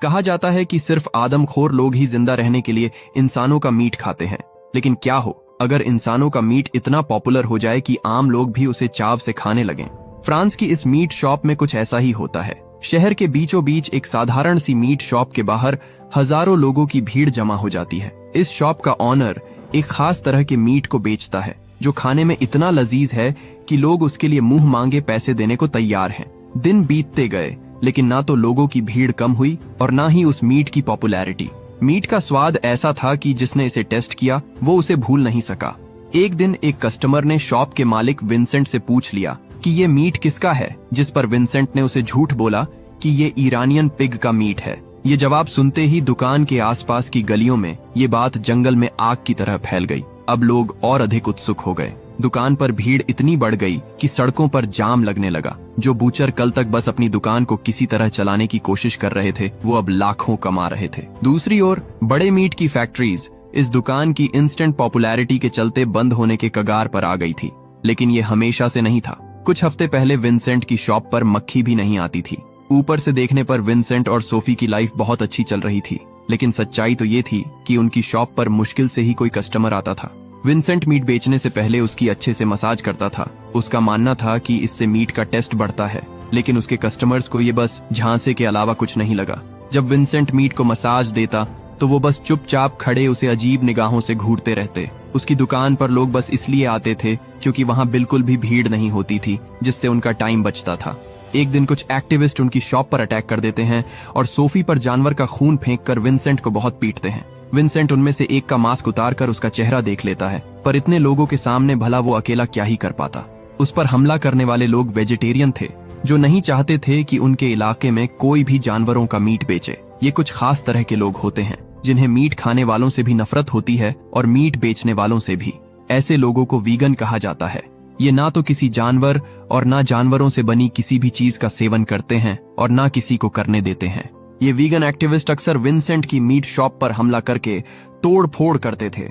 कहा जाता है कि सिर्फ आदमखोर लोग ही जिंदा रहने के लिए इंसानों का मीट खाते हैं, लेकिन क्या हो अगर इंसानों का मीट इतना पॉपुलर हो जाए कि आम लोग भी उसे चाव से खाने लगें। फ्रांस की इस मीट शॉप में कुछ ऐसा ही होता है। शहर के बीचों बीच एक साधारण सी मीट शॉप के बाहर हजारों लोगों की भीड़ जमा हो जाती है। इस शॉप का ऑनर एक खास तरह के मीट को बेचता है जो खाने में इतना लजीज है कि लोग उसके लिए मुंह मांगे पैसे देने को तैयार हैं। दिन बीतते गए लेकिन ना तो लोगों की भीड़ कम हुई और ना ही उस मीट की पॉपुलैरिटी। मीट का स्वाद ऐसा था कि जिसने इसे टेस्ट किया वो उसे भूल नहीं सका। एक दिन एक कस्टमर ने शॉप के मालिक विंसेंट से पूछ लिया कि ये मीट किसका है, जिस पर विंसेंट ने उसे झूठ बोला कि ये ईरानियन पिग का मीट है। ये जवाब सुनते ही दुकान के आसपास की गलियों में ये बात जंगल में आग की तरह फैल गई। अब लोग और अधिक उत्सुक हो गए। दुकान पर भीड़ इतनी बढ़ गई कि सड़कों पर जाम लगने लगा। जो बूचर कल तक बस अपनी दुकान को किसी तरह चलाने की कोशिश कर रहे थे वो अब लाखों कमा रहे थे। दूसरी ओर बड़े मीट की फैक्ट्रीज इस दुकान की इंस्टेंट पॉपुलैरिटी के चलते बंद होने के कगार पर आ गई थी, लेकिन ये हमेशा से नहीं था। कुछ हफ्ते पहले विंसेंट की शॉप पर मक्खी भी नहीं आती थी। ऊपर से देखने पर विंसेंट और सोफी की लाइफ बहुत अच्छी चल रही थी, लेकिन सच्चाई तो ये थी कि उनकी शॉप पर मुश्किल से ही कोई कस्टमर आता था। विंसेंट मीट बेचने से पहले उसकी अच्छे से मसाज करता था। उसका मानना था कि इससे मीट का टेस्ट बढ़ता है, लेकिन उसके कस्टमर्स को ये बस झांसे के अलावा कुछ नहीं लगा। जब विंसेंट मीट को मसाज देता तो वो बस चुपचाप खड़े उसे अजीब निगाहों से घूरते रहते। उसकी दुकान पर लोग बस इसलिए आते थे क्योंकि वहां बिल्कुल भी भीड़ नहीं होती थी, जिससे उनका टाइम बचता था। एक दिन कुछ एक्टिविस्ट उनकी शॉप पर अटैक कर देते हैं और सोफी पर जानवर का खून फेंककर विंसेंट को बहुत पीटते हैं। विंसेंट उनमें से एक का मास्क उतारकर उसका चेहरा देख लेता है, पर इतने लोगों के सामने भला वो अकेला क्या ही कर पाता। उस पर हमला करने वाले लोग वेजिटेरियन थे जो नहीं चाहते थे कि उनके इलाके में कोई भी जानवरों का मीट बेचे। ये कुछ खास तरह के लोग होते हैं जिन्हें मीट खाने वालों से भी नफरत होती है और मीट बेचने वालों से भी। ऐसे लोगों को वीगन कहा जाता है। ये ना तो किसी जानवर और ना जानवरों से बनी किसी भी चीज का सेवन करते हैं और ना किसी को करने देते हैं। ये वीगन एक्टिविस्ट अक्सर विंसेंट की मीट शॉप पर हमला करके तोड़ फोड़ करते थे,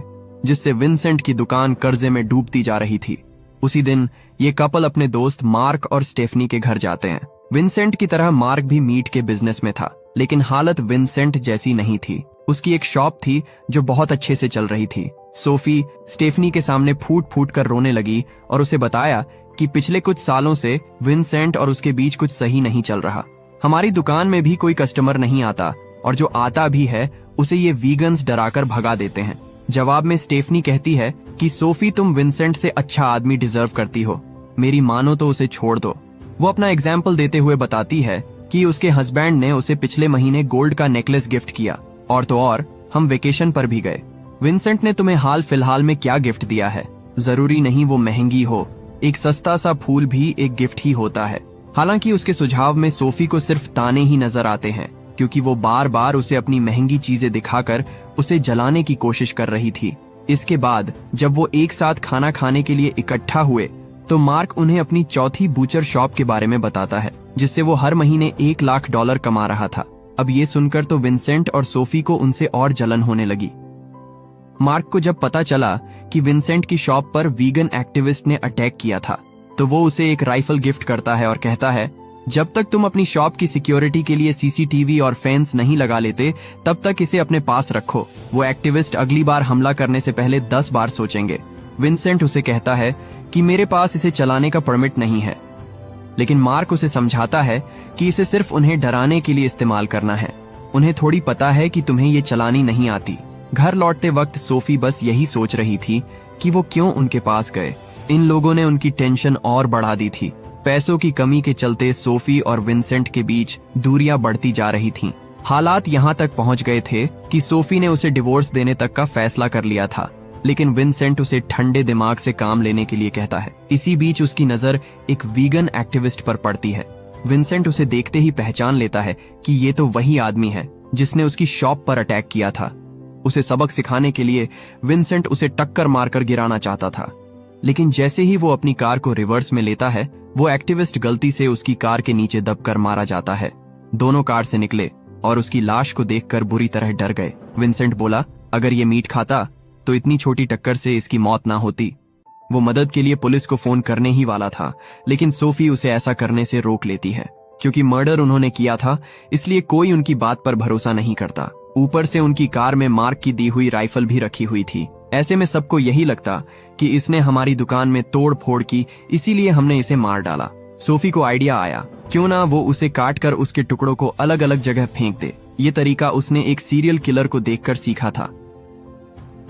जिससे विंसेंट की दुकान कर्जे में डूबती जा रही थी। उसी दिन ये कपल अपने दोस्त मार्क और स्टेफनी के घर जाते हैं। विंसेंट की तरह मार्क भी मीट के बिजनेस में था, लेकिन हालत विंसेंट जैसी नहीं थी। उसकी एक शॉप थी जो बहुत अच्छे से चल रही थी। सोफी स्टेफनी के सामने फूट फूट कर रोने लगी और उसे बताया कि पिछले कुछ सालों से विंसेंट और उसके बीच कुछ सही नहीं चल रहा। हमारी दुकान में भी कोई कस्टमर नहीं आता और जो आता भी है उसे ये वीगन्स डराकर भगा देते हैं। जवाब में स्टेफनी कहती है कि सोफी, तुम विंसेंट से अच्छा आदमी डिजर्व करती हो, मेरी मानो तो उसे छोड़ दो। वो अपना एग्जाम्पल देते हुए बताती है कि उसके हस्बैंड ने उसे पिछले महीने गोल्ड का नेकलेस गिफ्ट किया, और तो और हम वेकेशन पर भी गए। विंसेंट ने तुम्हें हाल फिलहाल में क्या गिफ्ट दिया है? जरूरी नहीं वो महंगी हो, एक सस्ता सा फूल भी एक गिफ्ट ही होता है। हालांकि उसके सुझाव में सोफी को सिर्फ ताने ही नजर आते हैं, क्योंकि वो बार बार उसे अपनी महंगी चीजें दिखाकर उसे जलाने की कोशिश कर रही थी। इसके बाद जब वो एक साथ खाना खाने के लिए इकट्ठा हुए तो मार्क उन्हें अपनी चौथी बूचर शॉप के बारे में बताता है, जिससे वो हर महीने $1 लाख कमा रहा था। अब ये सुनकर तो विंसेंट और सोफी को उनसे और जलन होने लगी। मार्क को जब पता चला कि विंसेंट की शॉप पर वीगन एक्टिविस्ट ने अटैक किया था, तो वो उसे एक राइफल गिफ्ट करता है और कहता है, जब तक तुम अपनी शॉप की सिक्योरिटी के लिए सीसीटीवी और फेंस नहीं लगा लेते तब तक इसे अपने पास रखो। वो एक्टिविस्ट अगली बार हमला करने से पहले 10 बार सोचेंगे। विंसेंट उसे कहता है कि मेरे पास इसे चलाने का परमिट नहीं है, लेकिन मार्क उसे समझाता है कि इसे सिर्फ उन्हें डराने के लिए इस्तेमाल करना है। उन्हें थोड़ी पता है कि तुम्हें ये चलानी नहीं आती। घर लौटते वक्त सोफी बस यही सोच रही थी कि वो क्यों उनके पास गए। इन लोगों ने उनकी टेंशन और बढ़ा दी थी। पैसों की कमी के चलते सोफी और विंसेंट के बीच दूरियां बढ़ती जा रही थीं। हालात यहाँ तक पहुंच गए थे कि सोफी ने उसे डिवोर्स देने तक का फैसला कर लिया था, लेकिन विंसेंट उसे ठंडे दिमाग से काम लेने के लिए कहता है। इसी बीच उसकी नजर एक वीगन एक्टिविस्ट पर पड़ती है। विंसेंट उसे देखते ही पहचान लेता है कि ये तो वही आदमी है जिसने उसकी शॉप पर अटैक किया था। उसे सबक सिखाने के लिए विंसेंट उसे टक्कर मारकर गिराना चाहता था, लेकिन जैसे ही वो अपनी कार को रिवर्स में लेता है, वो एक्टिविस्ट गलती से उसकी कार के नीचे दबकर मारा जाता है। दोनों कार से निकले और उसकी लाश को देखकर बुरी तरह डर गए। विंसेंट बोला, अगर ये मीट खाता तो इतनी छोटी टक्कर से इसकी मौत ना होती। वो मदद के लिए पुलिस को फोन करने ही वाला था, लेकिन सोफी उसे ऐसा करने से रोक लेती है, क्योंकि मर्डर उन्होंने किया था, इसलिए कोई उनकी बात पर भरोसा नहीं करता। ऊपर से उनकी कार में मार्क की दी हुई राइफल भी रखी हुई थी। ऐसे में सबको यही लगता कि इसने हमारी दुकान में तोड़ फोड़ की, इसीलिए हमने इसे मार डाला। सोफी को आइडिया आया, क्यों ना वो उसे काट कर उसके टुकड़ों को अलग अलग जगह फेंक दे। ये तरीका उसने एक सीरियल किलर को देखकर सीखा था।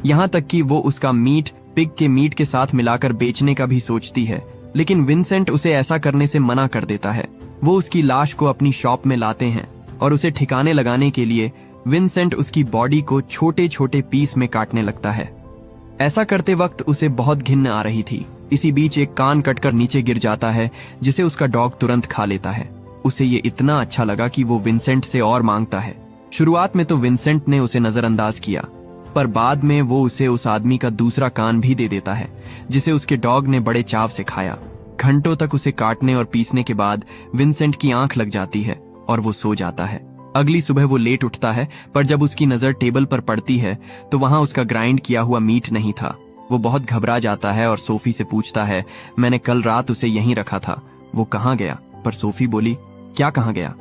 यहाँ तक कि वो उसका मीट पिग के मीट के साथ मिलाकर बेचने का भी सोचती है, लेकिन विंसेंट उसे ऐसा करने से मना कर देता है। वो उसकी लाश को अपनी शॉप में लाते हैं और उसे ठिकाने लगाने के लिए विंसेंट उसकी बॉडी को छोटे छोटे पीस में काटने लगता है। ऐसा करते वक्त उसे बहुत घिन आ रही थी। इसी बीच एक कान कटकर नीचे गिर जाता है, जिसे उसका डॉग तुरंत खा लेता है। उसे ये इतना अच्छा लगा कि वो विंसेंट से और मांगता है। शुरुआत में तो विंसेंट ने उसे नजरअंदाज किया, पर बाद में वो उसे उस आदमी का दूसरा कान भी दे देता है, जिसे उसके डॉग ने बड़े चाव से खाया। घंटों तक उसे काटने और पीसने के बाद विंसेंट की आंख लग जाती है और वो सो जाता है। अगली सुबह वो लेट उठता है, पर जब उसकी नजर टेबल पर पड़ती है तो वहां उसका ग्राइंड किया हुआ मीट नहीं था। वो बहुत घबरा जाता है और सोफी से पूछता है, मैंने कल रात उसे यहीं रखा था, वो कहाँ गया? पर सोफी बोली, क्या कहाँ गया?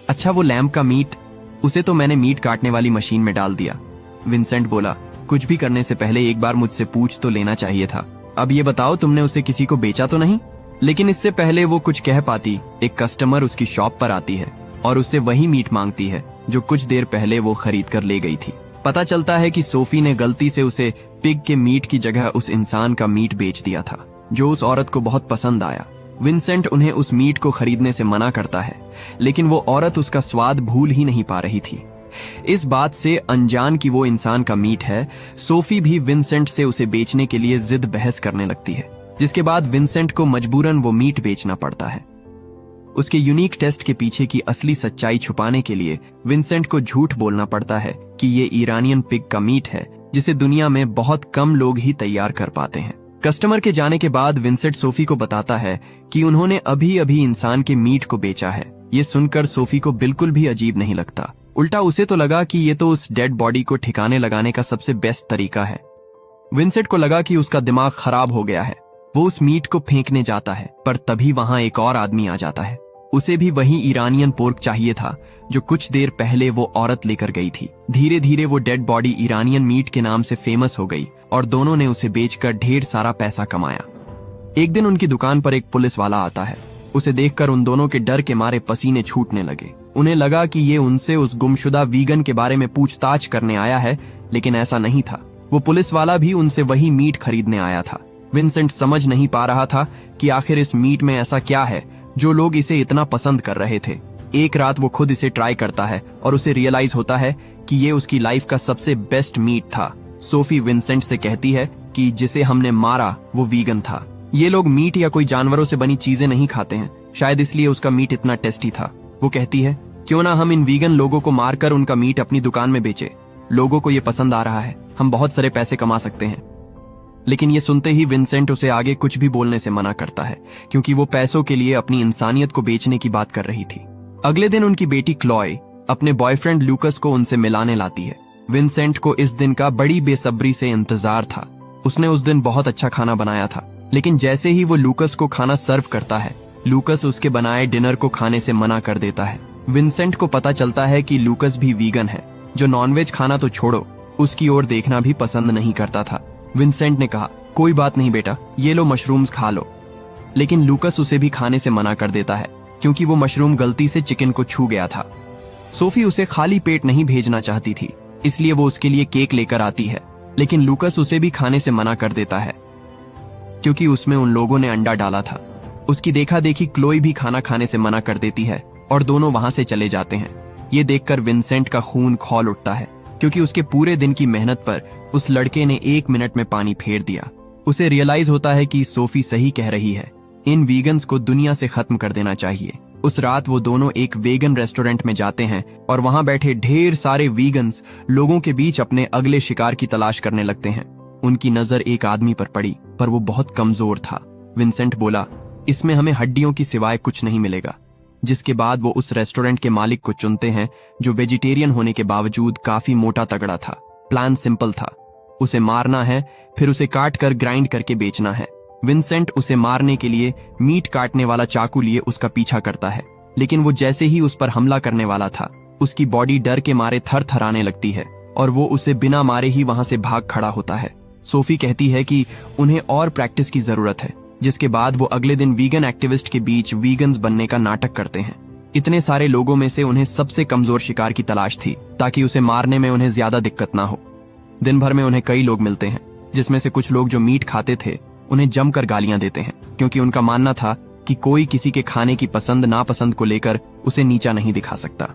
अच्छा, वो लैम्प का मीट, उसे तो मैंने मीट काटने वाली मशीन में डाल दिया। विंसेंट बोला, कुछ भी करने से पहले एक बार मुझसे पूछ तो लेना चाहिए था। अब ये बताओ, तुमने उसे किसी को बेचा तो नहीं? लेकिन इससे पहले वो कुछ कह पाती, एक कस्टमर उसकी शॉप पर आती है और उससे वही मीट मांगती है जो कुछ देर पहले वो खरीद कर ले गई थी। पता चलता है कि सोफी ने गलती से उसे पिग के मीट की जगह उस इंसान का मीट बेच दिया था, जो उस औरत को बहुत पसंद आया। विंसेंट उन्हें उस मीट को खरीदने से मना करता है, लेकिन वो औरत उसका स्वाद भूल ही नहीं पा रही थी। इस बात से अनजान कि वो इंसान का मीट है, सोफी भी विंसेंट से उसे बेचने के लिए जिद बहस करने लगती है, जिसके बाद विंसेंट को मजबूरन वो मीट बेचना पड़ता है। उसके यूनिक टेस्ट के पीछे की असली सच्चाई छुपाने के लिए विंसेंट को झूठ बोलना पड़ता है कि ये ईरानियन पिग का मीट है, जिसे दुनिया में बहुत कम लोग ही तैयार कर पाते हैं। कस्टमर के जाने के बाद विंसेंट सोफी को बताता है कि उन्होंने अभी अभी इंसान के मीट को बेचा है। ये सुनकर सोफी को बिल्कुल भी अजीब नहीं लगता, उल्टा उसे तो लगा कि ये तो उस डेड बॉडी को ठिकाने लगाने का सबसे बेस्ट तरीका है। विंसेंट को लगा कि उसका दिमाग खराब हो गया है। वो उस मीट को फेंकने जाता है, पर तभी वहां एक और आदमी आ जाता है। उसे भी वही ईरानियन पोर्क चाहिए था जो कुछ देर पहले वो औरत लेकर गई थी। धीरे धीरे वो डेड बॉडी ईरानियन मीट के नाम से फेमस हो गई और दोनों ने उसे बेचकर ढेर सारा पैसा कमाया। एक दिन उनकी दुकान पर एक पुलिस वाला आता है। उसे देखकर उन दोनों के डर के मारे पसीने छूटने लगे। उन्हें लगा कि ये उनसे उस गुमशुदा वीगन के बारे में पूछताछ करने आया है, लेकिन ऐसा नहीं था। वो पुलिस वाला भी उनसे वही मीट खरीदने आया था। विंसेंट समझ नहीं पा रहा था कि आखिर इस मीट में ऐसा क्या है जो लोग इसे इतना पसंद कर रहे थे। एक रात वो खुद इसे ट्राई करता है और उसे रियलाइज होता है कि ये उसकी लाइफ का सबसे बेस्ट मीट था। सोफी विंसेंट से कहती है कि जिसे हमने मारा वो वीगन था। ये लोग मीट या कोई जानवरों से बनी चीजें नहीं खाते हैं, शायद इसलिए उसका मीट इतना टेस्टी था। वो कहती है, क्यों ना हम इन वीगन लोगों को मारकर उनका मीट अपनी दुकान में बेचे। लोगों को ये पसंद आ रहा है, हम बहुत सारे पैसे कमा सकते हैं। लेकिन ये सुनते ही विंसेंट उसे आगे कुछ भी बोलने से मना करता है, क्योंकि वो पैसों के लिए अपनी इंसानियत को बेचने की बात कर रही थी। अगले दिन उनकी बेटी क्लॉय अपने बॉयफ्रेंड लूकस को उनसे मिलाने लाती है। विंसेंट को इस दिन का बड़ी बेसब्री से इंतजार था। उसने उस दिन बहुत अच्छा खाना बनाया था, लेकिन जैसे ही वो लूकस को खाना सर्व करता है, लूकस उसके बनाए डिनर को खाने से मना कर देता है। विंसेंट को पता चलता है कि लूकस भी वीगन है, जो नॉनवेज खाना तो छोड़ो, उसकी ओर देखना भी पसंद नहीं करता था। विंसेंट ने कहा, कोई बात नहीं बेटा, ये लो मशरूम्स खा लो। लेकिन लूकस उसे भी खाने से मना कर देता है, क्योंकि वो मशरूम गलती से चिकन को छू गया था। सोफी उसे खाली पेट नहीं भेजना चाहती थी, इसलिए वो उसके लिए केक लेकर आती है, लेकिन लूकस उसे भी खाने से मना कर देता है, क्योंकि उसमें उन लोगों ने अंडा डाला था। उसकी देखा देखी क्लोई भी खाना खाने से मना कर देती है और दोनों वहां से चले जाते हैं। ये देखकर विंसेंट का खून खौल उठता है, क्योंकि उसके पूरे दिन की मेहनत पर उस लड़के ने 1 मिनट में पानी फेर दिया। उसे रियलाइज होता है कि सोफी सही कह रही है, इन वीगन्स को दुनिया से खत्म कर देना चाहिए। उस रात वो दोनों एक वेगन रेस्टोरेंट में जाते हैं और वहां बैठे ढेर सारे वीगन्स लोगों के बीच अपने अगले शिकार की तलाश करने लगते हैं। उनकी नजर एक आदमी पर पड़ी, पर वो बहुत कमजोर था। विंसेंट बोला, इसमें हमें हड्डियों की सिवाय कुछ नहीं मिलेगा। जिसके बाद वो उस रेस्टोरेंट के मालिक को चुनते हैं, जो वेजिटेरियन होने के बावजूद काफी मोटा तगड़ा था। प्लान सिंपल था, उसे मारना है, फिर उसे काट कर ग्राइंड करके बेचना है। विंसेंट उसे मारने के लिए मीट काटने वाला चाकू लिए उसका पीछा करता है, लेकिन वो जैसे ही उस पर हमला करने वाला था, उसकी बॉडी डर के मारे थर थराने लगती है और वो उसे बिना मारे ही वहां से भाग खड़ा होता है। सोफी कहती है कि उन्हें और प्रैक्टिस की जरूरत है, जिसके बाद वो अगले दिन वीगन एक्टिविस्ट के बीच वीगन्स बनने का नाटक करते हैं। इतने सारे लोगों में से उन्हें सबसे कमजोर शिकार की तलाश थी, ताकि उसे मारने में उन्हें ज्यादा दिक्कत ना हो। दिन भर में उन्हें कई लोग मिलते हैं, जिसमें से कुछ लोग जो मीट खाते थे उन्हें जमकर गालियां देते हैं, क्योंकि उनका मानना था कि कोई किसी के खाने की पसंद नापसंद को लेकर उसे नीचा नहीं दिखा सकता।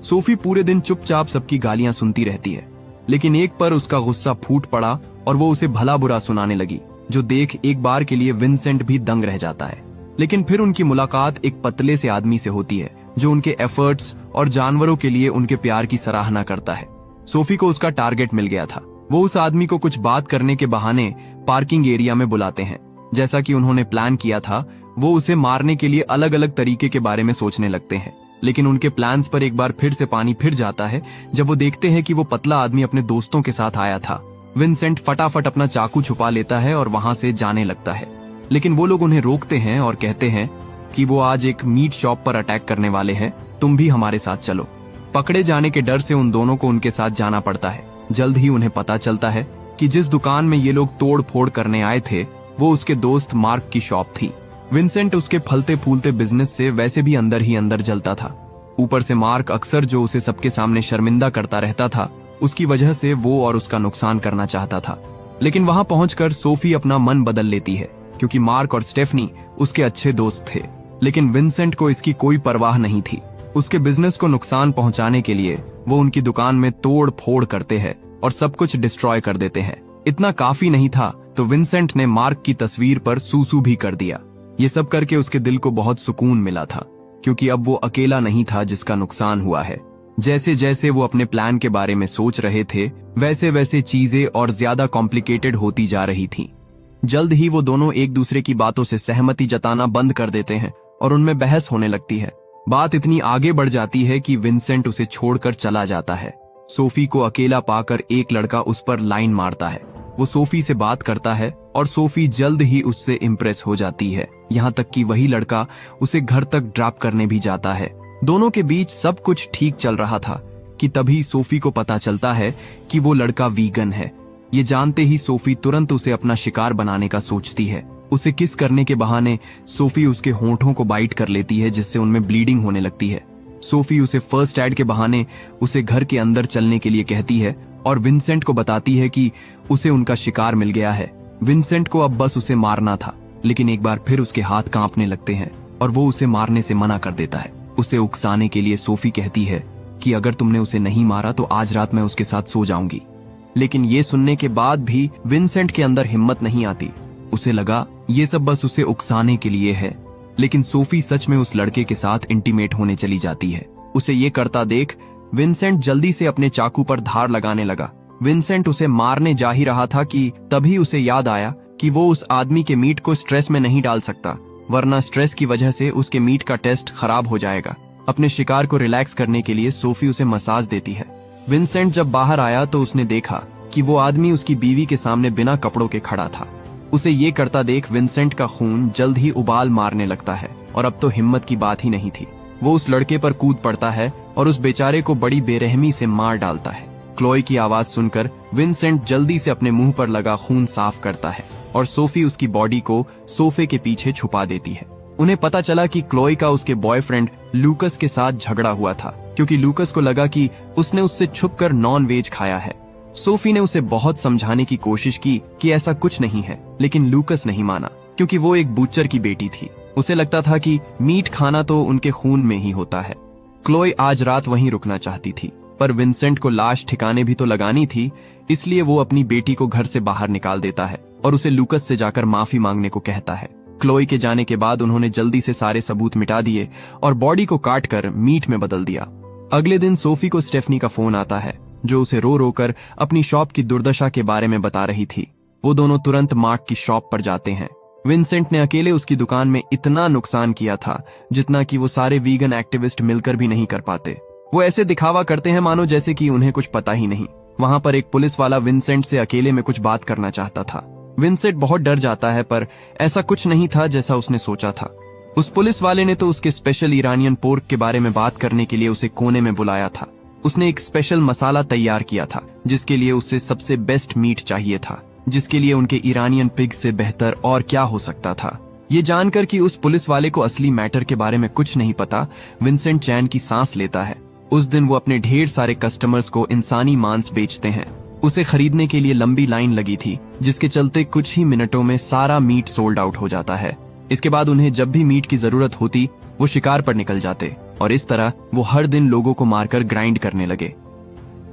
सोफी पूरे दिन चुपचाप सबकी गालियां सुनती रहती है, लेकिन एक पर उसका गुस्सा फूट पड़ा और वो उसे भला बुरा सुनाने लगी, जो देख एक बार के लिए विंसेंट भी दंग रह जाता है। लेकिन फिर उनकी मुलाकात एक पतले से आदमी से होती है, जो उनके एफर्ट्स और जानवरों के लिए उनके प्यार की सराहना करता है। सोफी को उसका टारगेट मिल गया था। वो उस आदमी को कुछ बात करने के बहाने पार्किंग एरिया में बुलाते हैं। जैसा कि उन्होंने प्लान किया था, वो उसे मारने के लिए अलग अलग तरीके के बारे में सोचने लगते हैं, लेकिन उनके प्लान्स पर एक बार फिर से पानी फिर जाता है जब वो देखते हैं कि वो पतला आदमी अपने दोस्तों के साथ आया था। विंसेंट फटाफट अपना चाकू छुपा लेता है और वहां से जाने लगता है, लेकिन वो लोग उन्हें रोकते हैं और कहते हैं कि वो आज एक मीट शॉप पर अटैक करने वाले हैं, तुम भी हमारे साथ चलो। पकड़े जाने के डर से उन दोनों को उनके साथ जाना पड़ता है। जल्द ही उन्हें पता चलता है कि जिस दुकान में ये लोग तोड़ फोड़ करने आए थे वो उसके दोस्त मार्क की शॉप थी। विंसेंट उसके फलते फूलते बिजनेस से वैसे भी अंदर ही अंदर जलता था। ऊपर से मार्क अक्सर जो उसे सबके सामने शर्मिंदा करता रहता था, उसकी वजह से वो और उसका नुकसान करना चाहता था। लेकिन वहां पहुंचकर सोफी अपना मन बदल लेती है, क्योंकि मार्क और स्टेफनी उसके अच्छे दोस्त थे। लेकिन विंसेंट को इसकी कोई परवाह नहीं थी। उसके बिजनेस को नुकसान पहुंचाने के लिए वो उनकी दुकान में तोड़ फोड़ करते हैं और सब कुछ डिस्ट्रॉय कर देते हैं। इतना काफी नहीं था तो विंसेंट ने मार्क की तस्वीर पर सूसू भी कर दिया। ये सब करके उसके दिल को बहुत सुकून मिला था, क्योंकि अब वो अकेला नहीं था जिसका नुकसान हुआ है। जैसे जैसे वो अपने प्लान के बारे में सोच रहे थे, वैसे वैसे चीजें और ज्यादा कॉम्प्लिकेटेड होती जा रही थी। जल्द ही वो दोनों एक दूसरे की बातों से सहमति जताना बंद कर देते हैं और उनमें बहस होने लगती है। बात इतनी आगे बढ़ जाती है कि विंसेंट उसे छोड़कर चला जाता है। सोफी को अकेला पाकर एक लड़का उस पर लाइन मारता है। वो सोफी से बात करता है और सोफी जल्द ही उससे इम्प्रेस हो जाती है, यहाँ तक कि वही लड़का उसे घर तक ड्रॉप करने भी जाता है। दोनों के बीच सब कुछ ठीक चल रहा था कि तभी सोफी को पता चलता है कि वो लड़का वीगन है। ये जानते ही सोफी तुरंत उसे अपना शिकार बनाने का सोचती है। उसे किस करने के बहाने सोफी उसके होंठों को बाइट कर लेती है, जिससे उनमें ब्लीडिंग होने लगती है। सोफी उसे फर्स्ट एड के बहाने उसे घर के अंदर चलने के लिए कहती है और विंसेंट को बताती है कि उसे उनका शिकार मिल गया है। विंसेंट को अब बस उसे मारना था, लेकिन एक बार फिर उसके हाथ कांपने लगते हैं और वो उसे मारने से मना कर देता है। उसे उकसाने के लिए सोफी कहती है कि अगर तुमने उसे नहीं मारा तो आज रात मैं उसके साथ सो जाऊंगी। लेकिन ये सुनने के बाद भी विंसेंट के अंदर हिम्मत नहीं आती। उसे लगा ये सब बस उसे उकसाने के लिए है, लेकिन सोफी सच में उस लड़के के साथ इंटीमेट होने चली जाती है। उसे ये करता देख विंसेंट जल्दी से अपने चाकू पर धार लगाने लगा। विंसेंट उसे मारने जा ही रहा था कि तभी उसे याद आया कि वो उस आदमी के मीट को स्ट्रेस में नहीं डाल सकता, वरना स्ट्रेस की वजह से उसके मीट का टेस्ट खराब हो जाएगा। अपने शिकार को रिलैक्स करने के लिए सोफी उसे मसाज देती है। विंसेंट जब बाहर आया तो उसने देखा कि वो आदमी उसकी बीवी के सामने बिना कपड़ों के खड़ा था। उसे ये करता देख विंसेंट का खून जल्द ही उबाल मारने लगता है और अब तो हिम्मत की बात ही नहीं थी। वो उस लड़के पर कूद पड़ता है और उस बेचारे को बड़ी बेरहमी से मार डालता है। क्लोई की आवाज सुनकर विंसेंट जल्दी से अपने मुंह पर लगा खून साफ करता है और सोफी उसकी बॉडी को सोफे के पीछे छुपा देती है। उन्हें पता चला कि क्लोई का उसके बॉयफ्रेंड लूकस के साथ झगड़ा हुआ था, क्योंकि लूकस को लगा कि उसने उससे छुपकर नॉन वेज खाया है। सोफी ने उसे बहुत समझाने की कोशिश की कि ऐसा कुछ नहीं है, लेकिन लूकस नहीं माना, क्योंकि वो एक बूचर की बेटी थी। उसे लगता था कि मीट खाना तो उनके खून में ही होता है। क्लोई आज रात वहीं रुकना चाहती थी, पर विंसेंट को लाश ठिकाने भी तो लगानी थी, इसलिए वो अपनी बेटी को घर से बाहर निकाल देता है और उसे लूकस से जाकर माफी मांगने को कहता है। क्लोई के जाने के बाद उन्होंने जल्दी से सारे सबूत मिटा दिए और बॉडी को काटकर मीट में बदल दिया। अगले दिन सोफी को स्टेफनी का फोन आता है, जो उसे रो रो कर अपनी शॉप की दुर्दशा के बारे में बता रही थी। वो दोनों तुरंत मार्क की शॉप पर जाते हैं। विंसेंट ने अकेले उसकी दुकान में इतना नुकसान किया था जितना कि वो सारे वीगन एक्टिविस्ट मिलकर भी नहीं कर पाते। वो ऐसे दिखावा करते हैं मानो जैसे कि उन्हें कुछ पता ही नहीं। वहां पर एक पुलिस वाला विंसेंट से अकेले में कुछ बात करना चाहता था। विंसेंट बहुत डर जाता है, पर ऐसा कुछ नहीं था जैसा उसने सोचा था। उस पुलिस वाले ने तो उसके स्पेशल ईरानियन पोर्क के बारे में बात करने के लिए उसे कोने में बुलाया था। उसने एक स्पेशल मसाला तैयार किया था जिसके लिए उसे सबसे बेस्ट मीट चाहिए था, जिसके लिए उनके ईरानियन पिग से बेहतर और क्या हो सकता था। ये जानकर कि उस पुलिस वाले को असली मैटर के बारे में कुछ नहीं पता, विंसेंट चैन की सांस लेता है। उस दिन वो अपने ढेर सारे कस्टमर्स को इंसानी मांस बेचते हैं। उसे खरीदने के लिए लंबी लाइन लगी थी, जिसके चलते कुछ ही मिनटों में सारा मीट सोल्ड आउट हो जाता है। इसके बाद उन्हें जब भी मीट की जरूरत होती वो शिकार पर निकल जाते और इस तरह वो हर दिन लोगों को मारकर ग्राइंड करने लगे।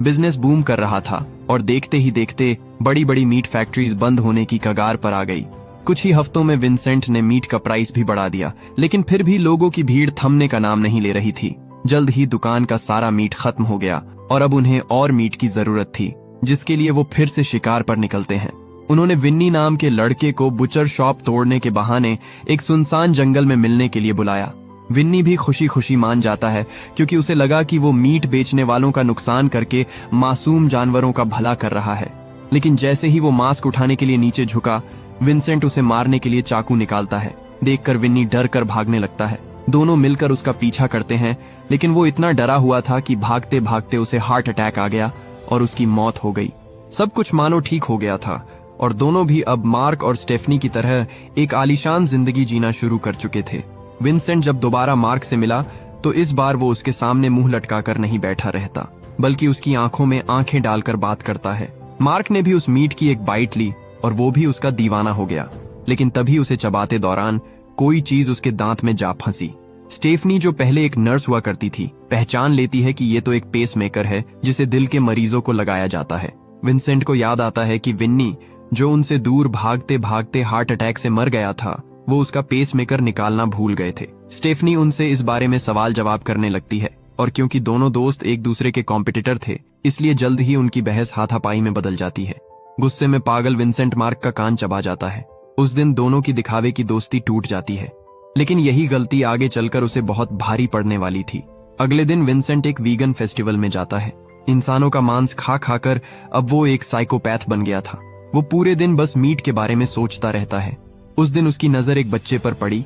बिजनेस बूम कर रहा था और देखते ही देखते बड़ी बड़ी मीट फैक्ट्रीज बंद होने की कगार पर आ गई। कुछ ही हफ्तों में विंसेंट ने मीट का प्राइस भी बढ़ा दिया, लेकिन फिर भी लोगों की भीड़ थमने का नाम नहीं ले रही थी। जल्द ही दुकान का सारा मीट खत्म हो गया और अब उन्हें और मीट की जरूरत थी, जिसके लिए वो फिर से शिकार पर निकलते हैं। उन्होंने विन्नी नाम के लड़के को बुचर शॉप तोड़ने के बहाने एक सुनसान जंगल में मिलने के लिए बुलाया। विन्नी भी खुशी खुशी मान जाता है, क्योंकि उसे लगा कि वो मीट बेचने वालों का नुकसान करके मासूम जानवरों का भला कर रहा है। लेकिन जैसे ही वो मास्क उठाने के लिए नीचे झुका, विंसेंट उसे मारने के लिए चाकू निकालता है। देखकर विन्नी डर कर भागने लगता है। दोनों मिलकर उसका पीछा करते हैं, लेकिन वो इतना डरा हुआ था कि भागते भागते उसे हार्ट अटैक आ गया और उसकी मौत हो गई। सब कुछ मानो ठीक हो गया था और दोनों भी अब मार्क और स्टेफनी की तरह एक आलीशान जिंदगी जीना शुरू कर चुके थे। विंसेंट जब दोबारा मार्क से मिला तो इस बार वो उसके सामने मुंह लटकाकर नहीं बैठा रहता, बल्कि उसकी आंखों में आंखें डालकर बात करता है। मार्क ने भी उस मीट की एक बाइट ली और वो भी उसका दीवाना हो गया, लेकिन तभी उसे चबाते दौरान कोई चीज उसके दांत में जा फंसी। स्टेफनी, जो पहले एक नर्स हुआ करती थी, पहचान लेती है कि ये तो एक पेसमेकर है जिसे दिल के मरीजों को लगाया जाता है। विंसेंट को याद आता है कि विन्नी, जो उनसे दूर भागते भागते हार्ट अटैक से मर गया था, वो उसका पेसमेकर निकालना भूल गए थे। स्टेफनी उनसे इस बारे में सवाल जवाब करने लगती है और क्योंकि दोनों दोस्त एक दूसरे के कॉम्पिटिटर थे, इसलिए जल्द ही उनकी बहस हाथापाई में बदल जाती है। गुस्से में पागल विंसेंट मार्क का कान चबा जाता है। उस दिन दोनों की दिखावे की दोस्ती टूट जाती है, लेकिन यही गलती आगे चलकर उसे बहुत भारी पड़ने वाली थी। अगले दिन विंसेंट एक वीगन फेस्टिवल में जाता है। इंसानों का मांस खा खाकर अब वो एक साइकोपैथ बन गया था। वो पूरे दिन बस मीट के बारे में सोचता रहता है। उस दिन उसकी नजर एक बच्चे पर पड़ी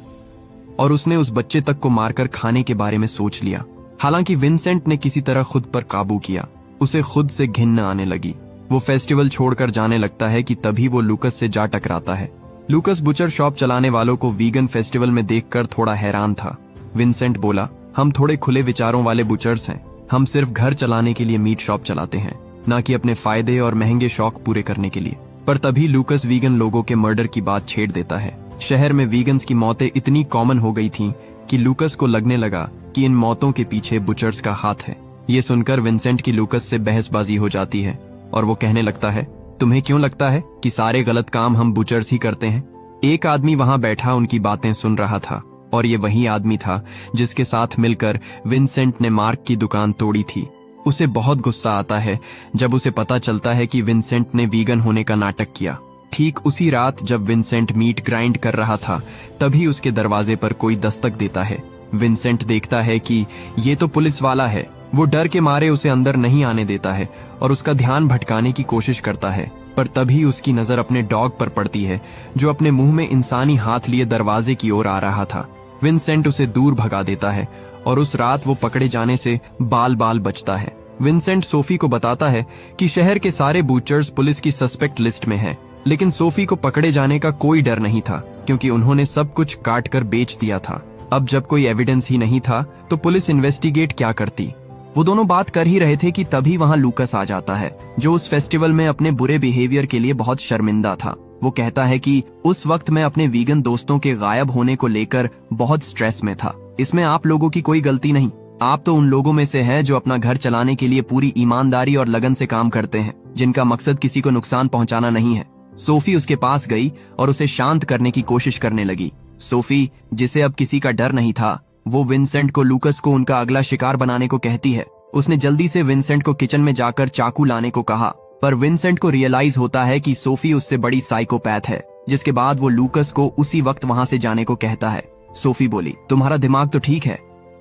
और उसने उस बच्चे तक को मारकर खाने के बारे में सोच लिया। हालांकि विंसेंट ने किसी तरह खुद पर काबू किया। उसे खुद से घिन आने लगी। वो फेस्टिवल छोड़कर जाने लगता है कि तभी वो लूकस से जा टकराता है। लूकस बुचर शॉप चलाने वालों को वीगन फेस्टिवल में देखकर थोड़ा हैरान था। विंसेंट बोला, हम थोड़े खुले विचारों वाले बुचर्स हैं। हम सिर्फ घर चलाने के लिए मीट शॉप चलाते हैं, ना कि अपने फायदे और महंगे शौक पूरे करने के लिए। पर तभी लूकस वीगन लोगों के मर्डर की बात छेड़ देता है। शहर में वीगन्स की मौतें इतनी कॉमन हो गई थीं कि लूकस को लगने लगा कि इन मौतों के पीछे बुचर्स का हाथ है। ये सुनकर विंसेंट की लूकस से बहसबाजी हो जाती है और वो कहने लगता है, तुम्हें क्यों लगता है कि सारे गलत काम हम बुचर्स ही करते हैं? एक आदमी वहां बैठा उनकी बातें सुन रहा था और ये वही आदमी था जिसके साथ मिलकर विंसेंट ने मार्क की दुकान तोड़ी थी। उसे बहुत गुस्सा आता है जब उसे पता चलता है कि विंसेंट ने वीगन होने का नाटक किया। ठीक उसी रात जब विंसेंट मीट ग्राइंड कर रहा था, तभी उसके दरवाजे पर कोई दस्तक देता है। विंसेंट देखता है कि ये तो पुलिस वाला है। वो डर के मारे उसे अंदर नहीं आने देता है और उसका ध्यान भटकाने की कोशिश करता है, पर तभी उसकी नजर अपने डॉग पर पड़ती है, जो अपने मुंह में इंसानी हाथ लिए दरवाजे की ओर आ रहा था। विंसेंट उसे दूर भगा देता है और उस रात वो पकड़े जाने से बाल बाल बचता है। विंसेंट सोफी को बताता है कि शहर के सारे बूचर्स पुलिस की सस्पेक्ट लिस्ट में हैं, लेकिन सोफी को पकड़े जाने का कोई डर नहीं था, क्योंकि उन्होंने सब कुछ काट कर बेच दिया था। अब जब कोई एविडेंस ही नहीं था तो पुलिस इन्वेस्टिगेट क्या करती? वो दोनों बात कर ही रहे थे कि तभी वहां लूकस आ जाता है, जो उस फेस्टिवल में अपने बुरे बिहेवियर के लिए बहुत शर्मिंदा था। वो कहता है कि उस वक्त मैं अपने वीगन दोस्तों के गायब होने को लेकर बहुत स्ट्रेस में था। इसमें आप लोगों की कोई गलती नहीं। आप तो उन लोगों में से हैं जो अपना घर चलाने के लिए पूरी ईमानदारी और लगन से काम करते हैं, जिनका मकसद किसी को नुकसान पहुंचाना नहीं है। सोफी उसके पास गई और उसे शांत करने की कोशिश करने लगी। सोफी, जिसे अब किसी का डर नहीं था, वो विंसेंट को लूकस को उनका अगला शिकार बनाने को कहती है। उसने जल्दी से विंसेंट को किचन में जाकर चाकू लाने को कहा, पर विंसेंट को रियलाइज होता है कि सोफी उससे बड़ी साइकोपैथ है, जिसके बाद वो लूकस को उसी वक्त वहां से जाने को कहता है। सोफी बोली, तुम्हारा दिमाग तो ठीक है।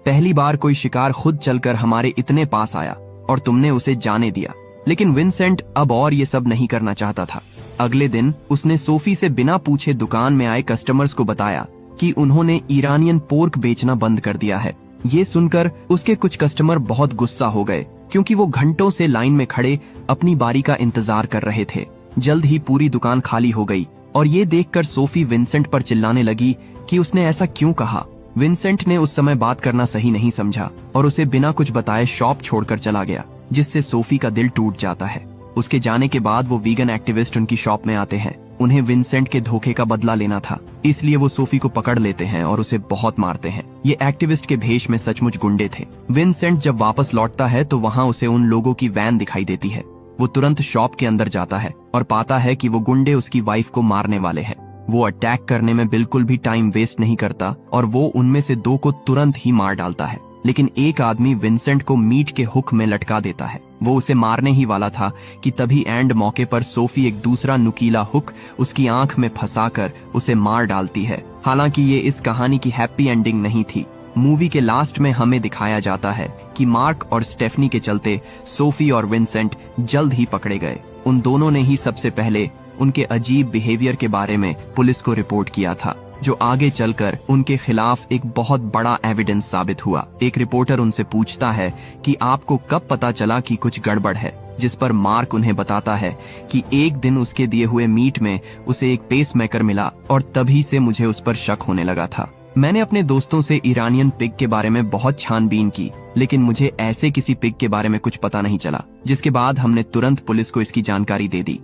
पहली बार कोई शिकार खुद चलकर हमारे इतने पास आया और तुमने उसे जाने दिया। लेकिन विंसेंट अब और ये सब नहीं करना चाहता था। अगले दिन उसने सोफी से बिना पूछे दुकान में आए कस्टमर्स को बताया कि उन्होंने ईरानियन पोर्क बेचना बंद कर दिया है। ये सुनकर उसके कुछ कस्टमर बहुत गुस्सा हो गए, क्योंकि वो घंटों से लाइन में खड़े अपनी बारी का इंतजार कर रहे थे। जल्द ही पूरी दुकान खाली हो गई और ये देखकर सोफी विंसेंट पर चिल्लाने लगी कि उसने ऐसा क्यों कहा। विंसेंट ने उस समय बात करना सही नहीं समझा और उसे बिना कुछ बताए शॉप छोड़कर चला गया, जिससे सोफी का दिल टूट जाता है। उसके जाने के बाद वो वीगन एक्टिविस्ट उनकी शॉप में आते हैं। उन्हें विंसेंट के धोखे का बदला लेना था, इसलिए वो सोफी को पकड़ लेते हैं और उसे बहुत मारते हैं। ये एक्टिविस्ट के भेष में सचमुच गुंडे थे। विंसेंट जब वापस लौटता है तो वहाँ उसे उन लोगों की वैन दिखाई देती है। वो तुरंत शॉप के अंदर जाता है और पाता है कि वो गुंडे उसकी वाइफ को मारने वाले हैं। वो अटैक करने में बिल्कुल भी टाइम वेस्ट नहीं करता और वो उनमें से 2 को तुरंत ही मार डालता है। लेकिन एक आदमी विंसेंट को मीट के हुक में लटका देता है। वो उसे मारने ही वाला था कि तभी एंड मौके पर सोफी एक दूसरा नुकीला हुक उसकी आंख में फंसाकर उसे मार डालती है। हालांकि ये इस कहानी की हैप्पी एंडिंग नहीं थी। मूवी के लास्ट में हमें दिखाया जाता है कि मार्क और स्टेफनी के चलते सोफी और विंसेंट जल्द ही पकड़े गए। उन दोनों ने ही सबसे पहले उनके अजीब बिहेवियर के बारे में पुलिस को रिपोर्ट किया था, जो आगे चलकर उनके खिलाफ एक बहुत बड़ा एविडेंस साबित हुआ। एक रिपोर्टर उनसे पूछता है कि आपको कब पता चला कि कुछ गड़बड़ है, जिस पर मार्क उन्हें बताता है कि एक दिन उसके दिए हुए मीट में उसे एक पेसमेकर मिला और तभी से मुझे उस पर शक होने लगा था। मैंने अपने दोस्तों से ईरानियन पिग के बारे में बहुत छानबीन की, लेकिन मुझे ऐसे किसी पिग के बारे में कुछ पता नहीं चला, जिसके बाद हमने तुरंत पुलिस को इसकी जानकारी दे दी।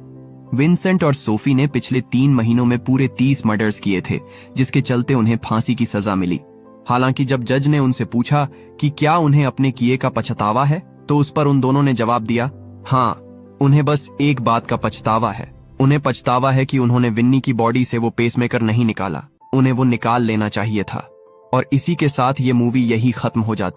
विंसेंट और सोफी ने पिछले 3 महीनों में पूरे 30 मर्डर्स किए थे, जिसके चलते उन्हें फांसी की सजा मिली। हालांकि जब जज ने उनसे पूछा कि क्या उन्हें अपने किए का पछतावा है, तो उस पर उन दोनों ने जवाब दिया, हाँ, उन्हें बस एक बात का पछतावा है। उन्हें पछतावा है कि उन्होंने विन्नी की बॉडी से वो पेसमेकर नहीं निकाला। उन्हें वो निकाल लेना चाहिए था। और इसी के साथ ये मूवी यही खत्म हो जाती।